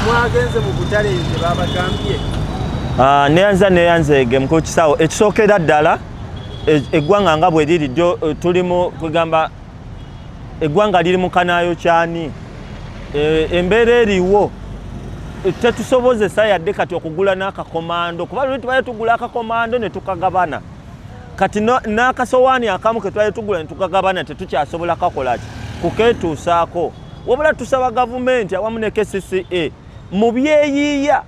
mwagenze mu butale ne babagambye neyanze mukulu kisawo ekisookera ddala eggwanga nga bwe liri tulimu kugamba eggwanga liri mu kanaayo kyani embeera eriwo tetusobozesa yadde kati okugula n'akakomando kuba luli tubaye tugula akakomando ne tukagabana kati n'akasowaani akamu ke twaye tugula ne tukagabana tetukyasobola kakolaki kukeetuusaako wabula tusaba gavumenti awamu ne KCCA mu byeyiiya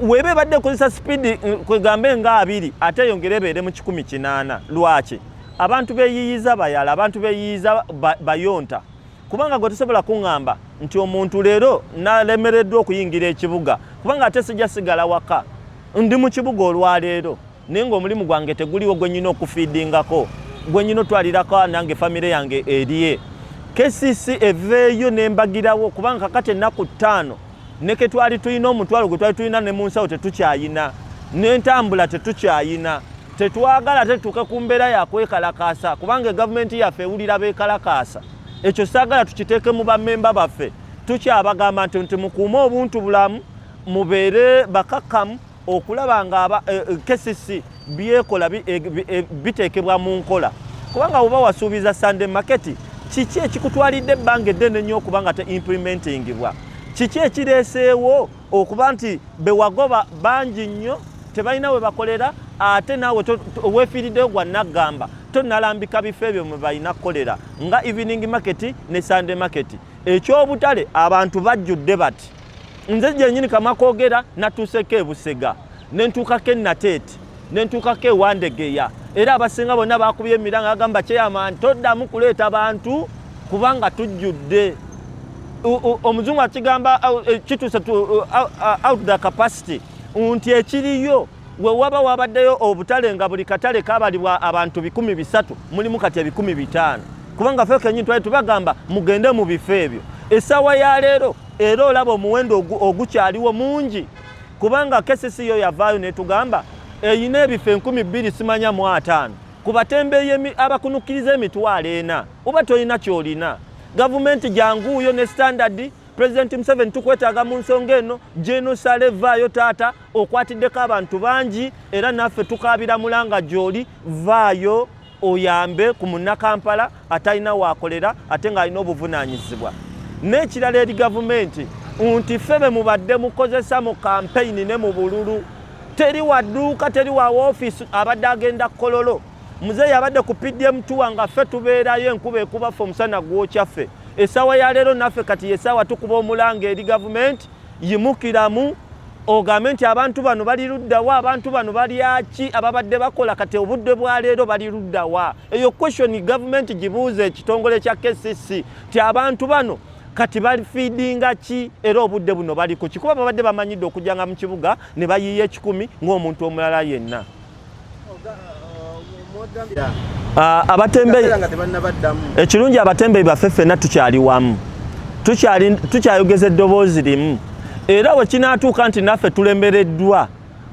webe badde kozesa speed kwegambe nga 2 ate yongere beere mu 180 lwaki abantu beyiyiza bayala abantu beyiyiza bayonta kubanga gwe tusobola kuŋŋamba nti omuntu leero nalemereddwa okuyingira ekibuga kubanga ate sijja sigala waka ndi mu kibuga olwaleero naye ng'omulimu gwange teguliwo gwe nnyina okufiidingako gwe nnyina otwalirako nange famire yange eriye KCC eveeyo nembagirawo kubanga kakati ennaku 5 neke twali tulina omutwalo gwe twali tulina ne mu nsawo tetukyayina n'entambula tetukyayina tetwagala tetuuke ku mbeera yakwekalakaasa kubanga gavumenti yaffe ewulira beekalakaasa ekyo saagala tukiteeke mu bammemba baffe tukyabagamba nti mukuume obuntu bulamu mubeere bakakkamu okulaba nga KCC byekola biteekebwa mu nkola kubanga bw'oba wasuubiza Sunday market kiki ekikutwalidde ebbanga eddene nnyo okuba nga te-implementingibwa kiki ekireeseewo okuba nti bewagoba bangi nnyo tebalina we bakolera ate naawe weefiiriddeyo gwa naggamba tonalambika bifo ebyo mwe balina kukolera nga evening market ne Sunday market ekyobutale abantu bajjudde bati nze gyennyini kamakoogera natuuseko ebusega nentuukako enateeti nentuukako ewandegeya era abasinga bonna bakubye emiranga agamba kyeyamani toddamu kuleeta bantu kubanga tujjudde omuzungu akigamba kituuse out the capacity nti ekiriyo we waba wabaddeyo obutale nga buli katale kabalibwa abantu 300 mulimu kati 500 kubanga ffe kenyini twali tubagamba mugende mu bifo ebyo essaawa ya leero era olaba omuwendo ogukyaliwo mungi kubanga KCC yo yavaayo netugamba eyina ebifo 2000 simanya mu 5 kubatembeeyi abakunukiriza emitwalo 4 oba tolina kyolina gavumenti janguuyo ne standard President Museveni tukwetaaga mu nsonga eno General Salevaayo taata okwatiddeko abantu bangi era naffe tukaabira mulanga gy'oli vaayo oyambe ku munnakampala atalina waakolera ate ng'alina obuvunaanyizibwa n'ekirala eri gavumenti nti ffe mubadde mukozesa mu kampeyini ne mu bululu teri wadduuka teri wa woofiisi abadde agenda kololo muzeeyi abadde ku PDM tuwa nga ffe tubeerayo enkuba ekuba ffe omusana gwokyaffe essaawa ya leero naffe kati yessaawa tukuba omulanga eri gavumenti yimukiramu ogambe nti abantu bano bali luddawa abantu bano bali aki ababadde bakola kati obudde bwa leero bali luddawa eyo question gavumenti gibuuze ekitongole kya KCC ti abantu bano kati balifiidinga ki era obudde buno bali ku kikuba babadde bamanyidde okujjanga mu kibuga ne bayiiya 10 ng'omuntu omulala yenna abatembeeyi ekirungi abatembeeyi baffe ffenna tukyali wamu tukyayogeza eddoboozi limu era bwe kinaatuuka nti naffe tulembereddwa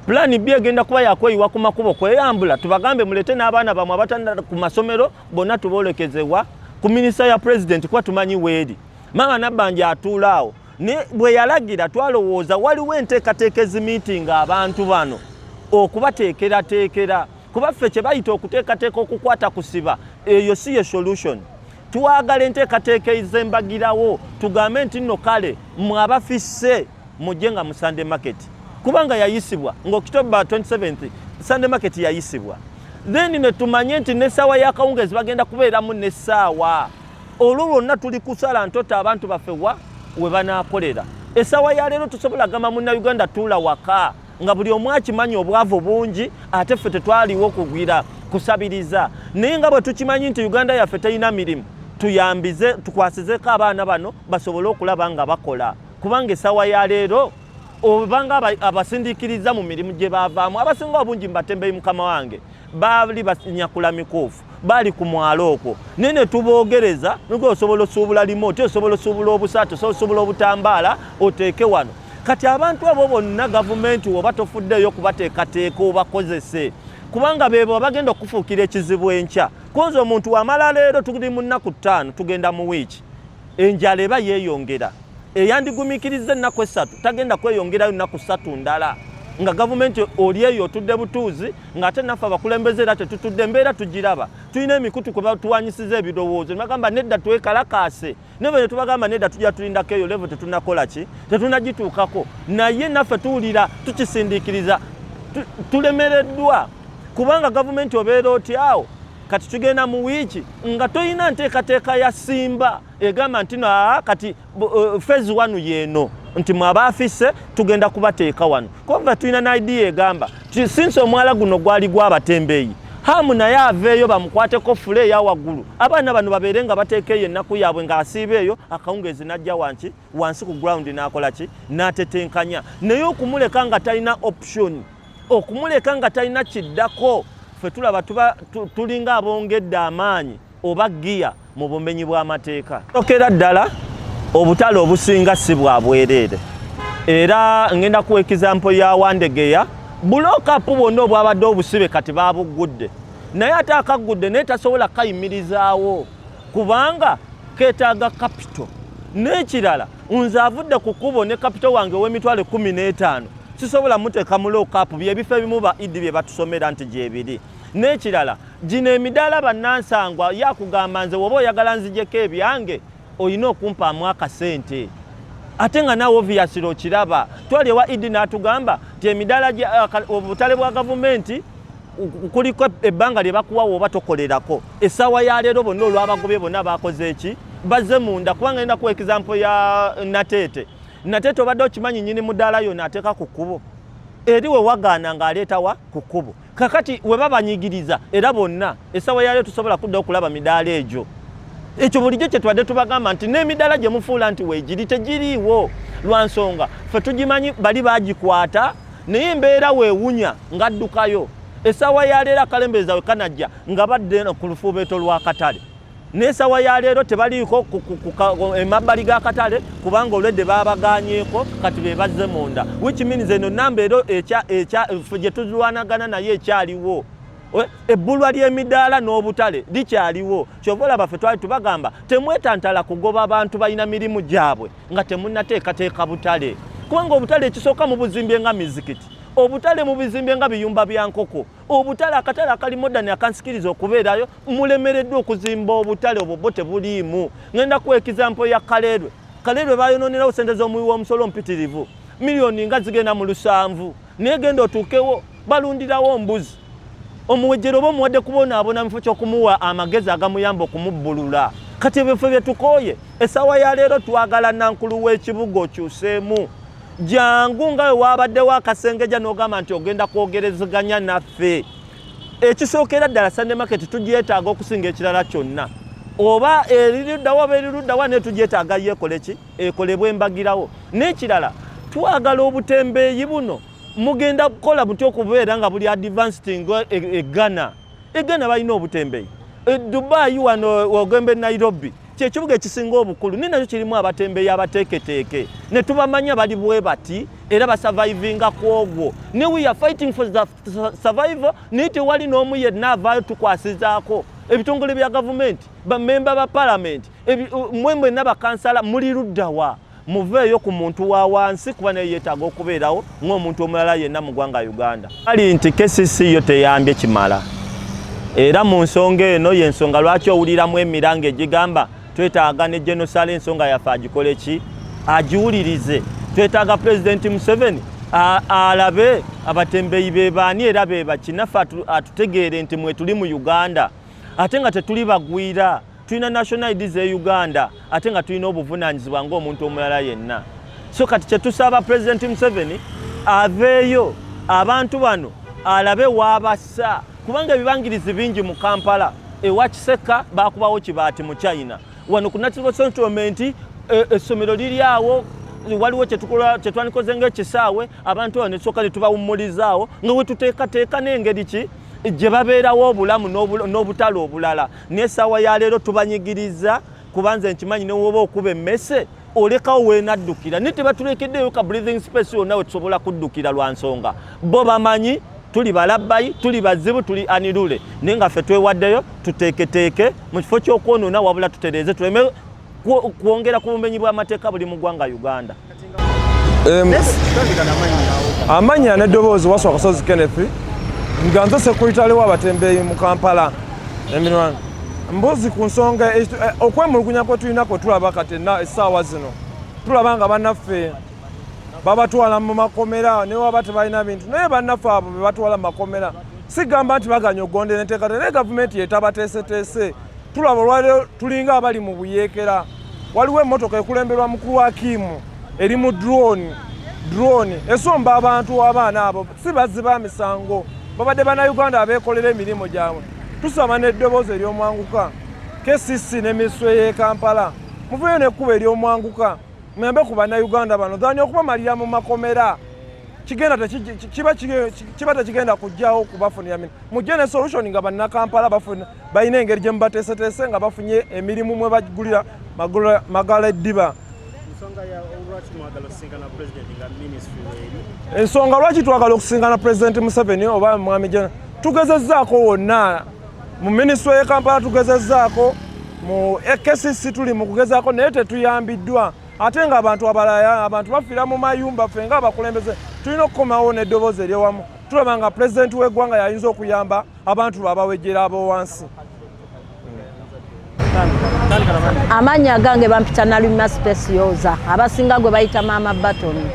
pulaani B egenda kuba yakweyiwa ku makubo kweyambula tubagambe mulete n'abaana bamwe abatanda ku masomero bonna tuboolekezebwa ku minisita ya pulezidenti kuba tumanyi weeri mama Nabbanja atuula awo ne bwe yalagira twalowooza waliwo enteekateeka ezimiitinga abantu bano okubateekerateekera kuba ffe kye bayita okuteekateeka okukwata kusiba eyo si ye solution twagala enteekateeka ezembagirawo tugambe nti nno kale mwabafisse mujje nga mu Sunday market kubanga yayisibwa ng'October 27th Sunday market yayisibwa then ne tumanye nti n'essaawa y'akawungeezi bagenda kubeeramu n'essaawa olwo lwonna tuli kusala ntota abantu baffe we banaakolera essaawa ya leero tusobola gamba munnayuganda tuula waka nga buli omu akimanyi obwavu bungi ate ffe tetwaliwo okugwira kusabiriza naye nga bwe tukimanyi nti Uganda yaffe terina mirimu tuyambize tukwasizeko abaana bano basobole okulaba nga bakola kubanga essaawa ya leero obanga abasindiikiriza mu mirimu gye baavaamu abasinga obungi mbatembeeyi mukama wange baali banyakula mikuufu bali ku mwalo okwo naye ne tuboogereza nigwe osobola osuubula limooti osobola osuubula obusaati osobola obutambaala oteeke wano kati abantu abo bonna gavumenti oba tofuddeyo kubateekateeka obakozese kubanga beebo bagenda okufuukira ekizibu enkya konza omuntu wamala leero tuli mu nnaku 5 tugenda mu wiiki enjala eba yeeyongera eyandigumikiriza ennaku 3 tagenda kweyongerayo ennaku 3 ndala nga gavumenti oli eyo otudde butuuzi ng'ate naffe abakulembeze era tetutudde embeera tugiraba tulina emikutu kwe batuwanyisiza ebirowoozo nebagamba nedda twekalakaase ne tubagamba nedda tujja tulindako eyo levo tetunakola ki tetunagituukako naye naffe tuwulira tukisindiikiriza tulemereddwa kubanga gavumenti obeera otyawo kati tugenda mu wiiki nga toyina nteekateeka ya simba egamba nti kati phase 1 yeeno nti mwabaafise tugenda kubateeka wano kuba tulina na idea egamba since omwala guno gwali gw'abatembeeyi hamu naye aveeyo bamukwateko fule eya waggulu abaana bano babeere nga bateekeeyo ennaku yaabwe ng'asiiba eyo akawungeezi n'ajja wansi ku ground n'akola ki n'atetenkanya naye okumuleka nga talina option okumuleka nga talina kiddako ffe tulaba tulinga abongedde amaanyi oba giya mu bumenyi bw'amateeka okera ddala obutale obusinga si bwa bwereere era ngenda ku example ya Wandegeya bulokapu bwonna obwabadde obusibe kati babugudde naye ate akagudde naye tasobola kayimirizaawo kubanga keetaaga capital n'ekirala nze avudde ku kkubo ne capital wange w'emitwalo 15 sisobola muteeka mu lokapu byebifo ebimu ba idi bye batusomera nti gyebiri n'ekirala gino emidaala bannansangwa yakugamba nze woba oyagala nzijeko ebyange oyina okumpaamu akasente ate nga naawe obviously okiraba twali ewa idi n'atugamba ti emidaala obutale bwa gavumenti kuliko ebbanga lye bakuwawo oba tokolerako essaawa ya leero bonna olwabagobye bonna bakoze eki bazze munda kubanga nina ku example ya Nateete obadde okimanyi nnyini mudaala yonna ateeka ku kkubo eri we wagaana ng'aleetawa ku kkubo kakati we babanyigiriza era bonna essaawa ya leero tusobola kudda okulaba midaala egyo ekyo bulijjo kye tubadde tubagamba nti n'emidaala gye mufuula nti weegiri tegiriiwo lwa nsonga ffe tugimanyi bali baagikwata naye embeera weewunya ng'addukayo essaawa ya leero akalembeeza we kanajja nga badde ku lufuubeeto lw'akatale n'essaawa ya leero tebaliiko emabbali g'akatale kubanga olwedde baabagaanyeeko kati be bazze munda which means eno nambeero ffe gye tulwanagana naye ekyaliwo ebbulwa ly'emidaala n'obutale likyaliwo kyova olaba ffe twali tubagamba temwetantala kugoba abantu balina mirimu gyabwe nga temunnateekateeka butale kubanga obutale ekisooka mu buzimbye nga mizikiti obutale mu bizimbe nga biyumba bya nkoko obutale akatale akali modern akansikiriza okubeerayo mulemereddwa okuzimba obutale obwo bo tebuliimu ngenda ku example ya Kaleerwe bayonoonerawo sente z'omuwi w'omusolo mpitirivu miliyoni nga zigenda mu 7 naye genda otuukewo balundirawo mbuzi omuwejjero oba omuwadde kubonaabona mu kifo ky'okumuwa amagezi agamuyamba okumubbulula kati ebifo bye tukooye essaawa ya leero twagala nankulu w'ekibuga okyuseemu jangu nga we wabaddewo akasengeja n'ogamba nti ogenda kwogerezeganya naffe ekisookera ddala Sunday market tugyetaaga okusinga ekirala kyonna oba eriruddawo oba eriruddawa naye tugyetaaga yeekole ki ekolebwe embagirawo n'ekirala twagala obutembeeyi buno mugenda kukola buti okubeera nga buli advanced Ghana balina obutembeeyi Dubai wano ogembe Nairobi kyekibuga ekisinga obukulu ninakyo kirimu abatembeeyi abateeketeeke ne tubamanya bali bwe bati era basurvivinga ku ogwo ne we are fighting for the survival naye tewali n'omu yenna avaayo tukwasizaako ebitongole bya gavumenti bamemba ba parliament mwemwe n'abakansala muli luddawa muveeyo ku muntu wa wansi kuba naye yeetaaga okubeerawo ng'omuntu omulala yenna mu ggwanga Uganda ali nti KCC yo teyambye kimala era mu nsonga eno y'ensonga lwaki owuliramu emiranga egigamba twetaaga ne genocide ensonga yaffe agikole ki agiwulirize twetaaga President Museveni alabe abatembeeyi be baani era be bakinaffe atutegeere nti mwe tuli mu Uganda ate nga tetuli bagwira tulina national ID ze Uganda ate nga tulina obuvunaanyizibwa ng'omuntu omulala yenna so kati kyetusaba President Museveni aveeyo abantu bano alabe waabassa kubanga ebibangirizi bingi mu Kampala ewa Kiseka bakubawo kibaati mu China wano ku National Settlement essomero liri awo waliwo kyetwanikoze ng'ekisaawe abantu bano nesooka ne tubawummulizaawo nga we tuteekateeka n'engeri ki gye babeerawo obulamu n'obutale obulala n'essaawa ya leero tubanyigiriza kubanze nkimanyi ne woba okuba emmese olekawo weenaddukira naye tebatulekeddeyo ka breathing space yonna we tusobola kuddukira lwa nsonga bo bamanyi tuli balabbayi tuli bazibu tuli anirule naye nga ffe twewaddeyo tuteeketeeke mu kifo ky'okwonoona wabula tutereeze tuleme kwongera ku bumenyi bw'amateeka buli mu ggwanga Uganda. Amanya n'eddoboozi Waswa Kasozi Kenneth nga nze sekuritale w'abatembeeyi mu Kampala emirwana mbuzi ku nsonga okwemulugunya kwe tulinako tulaba kati essaawa zino tulaba nga bannaffe babatwala mu makomera ne waba tebalina bintu naye bannaffe abo be batwala mu makomera sigamba nti baganya okugondera enteekateeka naye gavumenti yetabateeseteese tulaba olwaleero tulinga abali mu buyeekera waliwo emmotoka ekulemberwa mukulu wa Kimu eri mu drone esomba abantu abaana abo si bazzi ba misango babadde bannayuganda abeekolera emirimu gyabwe tusaba n'eddoboozi ery'omwanguka KCC n'emiswe y'e Kampala muveeyo n'ekkuba ery'omwanguka muyambe ku bannayuganda bano dani okubamalira mu makomera kiba tekigenda kujjawo kubafunira mirimu mujje ne solution nga bannakampala balina engeri gye mubateeseteese nga bafunye emirimu mwe bagulira magala eddiba. Ensonga lwaki twagala okusinkana President Museveni oba mwami Jena tugezezzaako wonna mu minisitule y'e Kampala tugezezzaako mu KCC tuli mu kugezaako naye tetuyambiddwa ate nga abantu abalaya abantu bafiira mu mayumba ffe nga abakulembeze tulina okukomawo n'eddoboozi eryowamu tulaba nga pulezidenti w'eggwanga yayinza okuyamba abantu abawejjera ab'owansi. Amanya gange bampita Naluma Specioza abasinga gwe bayita Mama Batoni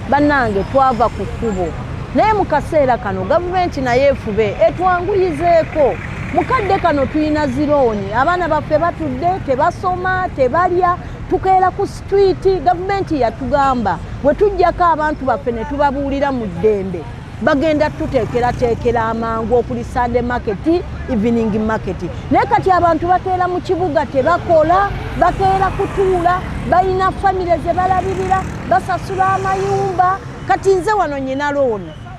bannange twava ku kkubo naye mu kaseera kano gavumenti naye efube etwanguyizeeko mukadde kano tulina zirooni abaana baffe batudde tebasoma tebalya tukeera ku streeti gavumenti yatugamba bwe tujjako abantu baffe ne tubabuulira mu ddembe bagenda tuteekerateekera amangu okuli Sunday market evening market naye kati abantu bakeera mu kibuga tebakola bakeera kutuula balina famire ze balabirira basasula amayumba kati nze wano nyina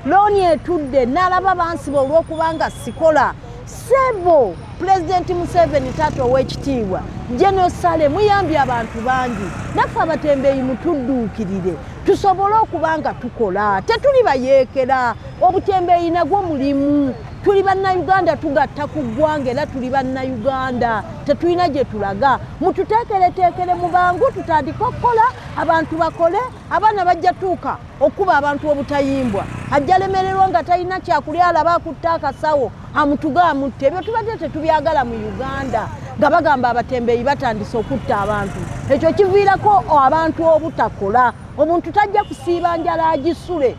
looni etudde nalaba bansiba olw'okubanga sikola sebo President Museveni tato ow'ekitiibwa General Sale muyambye abantu bangi naffe abatembeeyi mutudduukirire tusobole okubanga tukola tetuli bayeekera obutembeeyi nagwo mulimu tuli bannayuganda tugatta ku ggwanga era tuli bannayuganda tetulina gye tulaga mututeekereteekere mu bangu tutandike okukola abantu bakole abaana bajja tuuka okuba abantu obutayimbwa ajja lemererwa nga talina kyakulya alaba akutta akasawo amutuga amutte ebyo tubadde tetubyagala mu Uganda nga bagamba abatembeeyi batandise okutta abantu ekyo kiviirako abantu obutakola omuntu tajja kusiiba njala agisule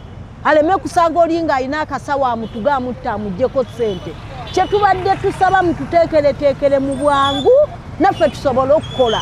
aleme kusanga olinga alina akasawo amutuga amutta amuggyeko ssente kyetubadde tusaba mututeekereteekere mu bwangu naffe tusobole okukola